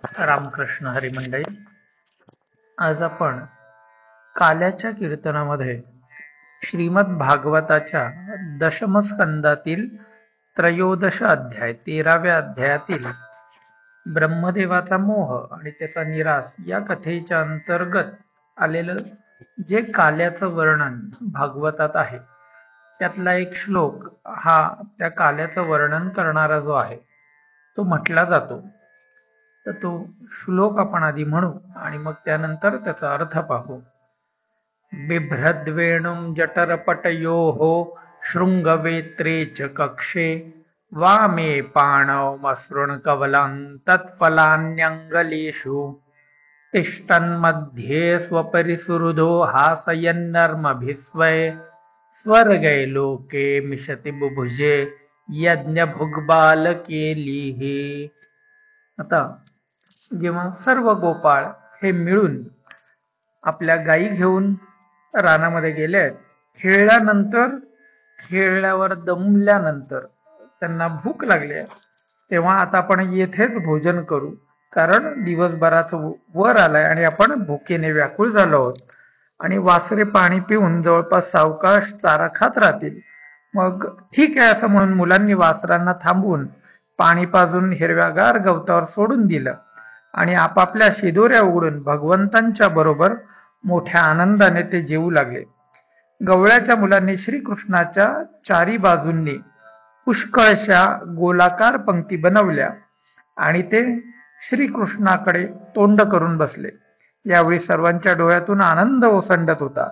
रामकृष्ण हरी मंडळी. आज आपण काल्याच्या कीर्तनामध्ये श्रीमद भागवताच्या दशम स्कंदातील त्रयोदश अध्याय 13व्या अध्यायातील ब्रह्मदेवाचा मोह आणि त्याचा निराश या कथेच्या अंतर्गत आलेलं जे काल्याचं वर्णन भागवतात आहे त्यातला एक श्लोक हा त्या काल्याचं वर्णन करणारा जो आहे तो म्हटला जातो. तर तो श्लोक आपण आधी म्हणू आणि मग त्यानंतर त्याचा अर्थ पाहू. बिभ्रद्वेणुं जठरपटयोः शृंगवेत्रे च कक्षे वामे पाणौ तत्फलान्यङ्गलेषु तिष्ठन्मध्ये स्वपरिसुहृदो हासयन्नर्मभिस्वै स्वर्गे लोके मिशति बुभुजे यज्ञभुग्बालकेलिः. आता जेव्हा सर्व गोपाळ हे मिळून आपल्या गायी घेऊन रानामध्ये गेले आहेत, खेळल्यावर दमल्यानंतर त्यांना भूक लागली आहे, तेव्हा आता आपण येथेच भोजन करू, कारण दिवसभराचं वर आलाय आणि आपण भुकेने व्याकुळ झालो आहोत आणि वासरे पाणी पिऊन जवळपास सावकाश चारा खात राहतील. मग ठीक आहे असं म्हणून मुलांनी वासरांना थांबवून पाणी पाजून हिरव्यागार गवतावर सोडून दिलं आणि आपापल्या शिदोऱ्या उघडून भगवंतांच्या बरोबर मोठ्या आनंदाने ते जेवू लागले. गवळ्याच्या मुलांनी श्रीकृष्णाच्या चारी बाजूंनी पुष्कळशा गोलाकार पंक्ती बनवल्या आणि ते श्रीकृष्णाकडे तोंड करून बसले. यावेळी सर्वांच्या डोळ्यातून आनंद ओसंडत होता.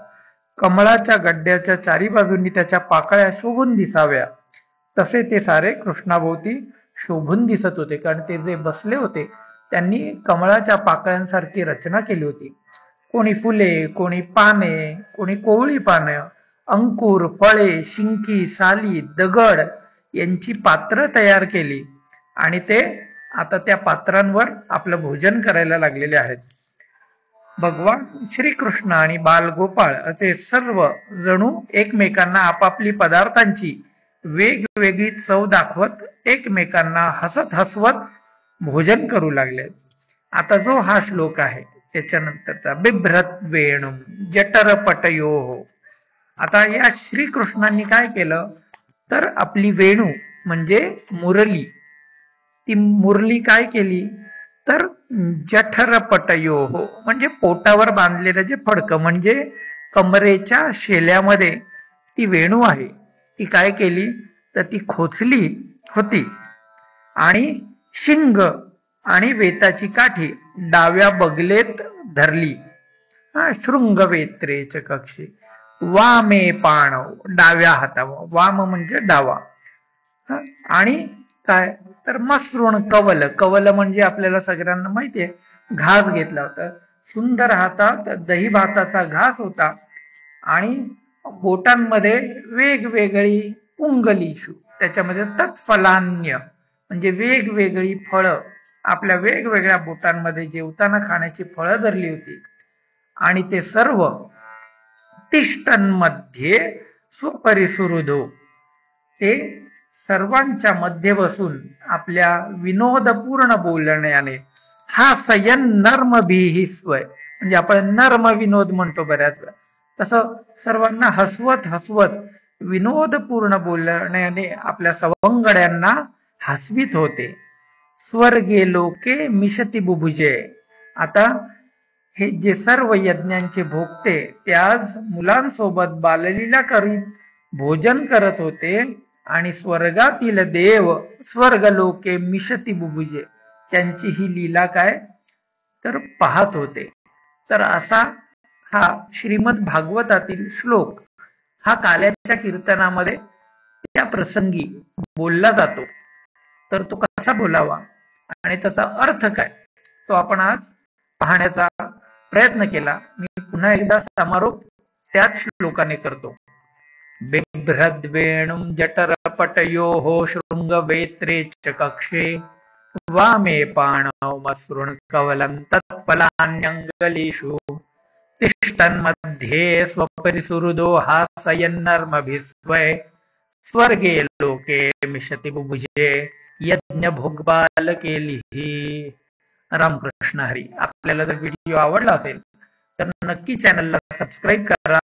कमळाच्या गड्ड्याच्या चारी बाजूंनी त्याच्या पाकळ्या शोभून दिसाव्या तसे ते सारे कृष्णाभोवती शोभून दिसत होते, कारण ते जे बसले होते त्यांनी कमळाच्या पाकळ्यांसारखी रचना केली होती. कोणी फुले, कोणी पाने, कोणी कोवळी पानं, अंकुर, फळे, शिंकी, साली, दगड यांची पात्र तयार केली आणि ते आता त्या पात्रांवर आपलं भोजन करायला लागलेले आहेत. भगवान श्रीकृष्ण आणि बालगोपाळ असे सर्व जणू एकमेकांना आपापली पदार्थांची वेगवेगळी चव दाखवत एकमेकांना हसत हसवत भोजन करू लागले. आता जो हा श्लोक आहे त्याच्यानंतरचा बिभ्रत वेणुं जठरपटयोः. आता या श्रीकृष्णांनी काय केलं तर आपली वेणू म्हणजे मुरली, ती मुरली काय केली तर जठरपटयोः म्हणजे पोटावर बांधलेलं जे फडकं म्हणजे कमरेच्या शेल्यामध्ये ती वेणू आहे, ती काय केली तर ती खोचली होती आणि शिंग आणि वेताची काठी डाव्या बगलेत धरली. शृंगवेत्रे च कक्षे वामे पाणव डाव्या हातावर, वाम म्हणजे डावा, आणि काय तर मसृण कवल, कवल म्हणजे आपल्याला सगळ्यांना माहितीये घास घेतला होता. सुंदर हातात दही भाताचा घास होता आणि बोटांमध्ये वेगवेगळी उंगलीशू, त्याच्यामध्ये तत्फलान्य म्हणजे वेगवेगळी फळं आपल्या वेगवेगळ्या बोटांमध्ये जेवताना खाण्याची फळं धरली होती आणि ते सर्व तिष्ठन्मध्ये स्वपरिसुहृदो, ते सर्वांच्या मध्ये बसून आपल्या विनोदपूर्ण बोलण्याने हासयन् नर्मभिः स्वय, म्हणजे आपण नर्म विनोद म्हणतो बऱ्याच वेळा, तसं सर्वांना हसवत हसवत विनोदपूर्ण बोलण्याने आपल्या सवंगड्यांना हसवीत होते. स्वर्गे लोके मिशति बुभुजे. आता हे जे सर्व यज्ञांचे भोगते ते आज मुलांसोबत बाललीला करीत भोजन करत होते आणि स्वर्गातील देव स्वर्ग लोके मिशति बुभुजे त्यांची ही लीला काय तर पाहत होते. तर असा हा श्रीमद भागवतातील श्लोक हा काल्याच्या कीर्तनामध्ये त्या प्रसंगी बोलला जातो. तर तो कसा बोलावा आणि त्याचा अर्थ काय तो आपण आज पाहण्याचा प्रयत्न केला. मी पुन्हा एकदा समारोप त्याच श्लोकाने करतो. बिभ्रद्वेणुं जठरपटयोः शृंगवेत्रे च कक्षे वामे पाणौ मसृणकवलं तत्फलान्यङ्गलेषु तिष्ठन्मध्ये स्वपरिसुहृदो हासयन्नर्मभिस्वै स्वर्गे लोके मिशति बुभुजे यज्ञ भोगबालकेलिः. रामकृष्ण हरी. आपल्याला जर व्हिडिओ आवडला असेल तर नक्की चॅनलला सबस्क्राईब करा,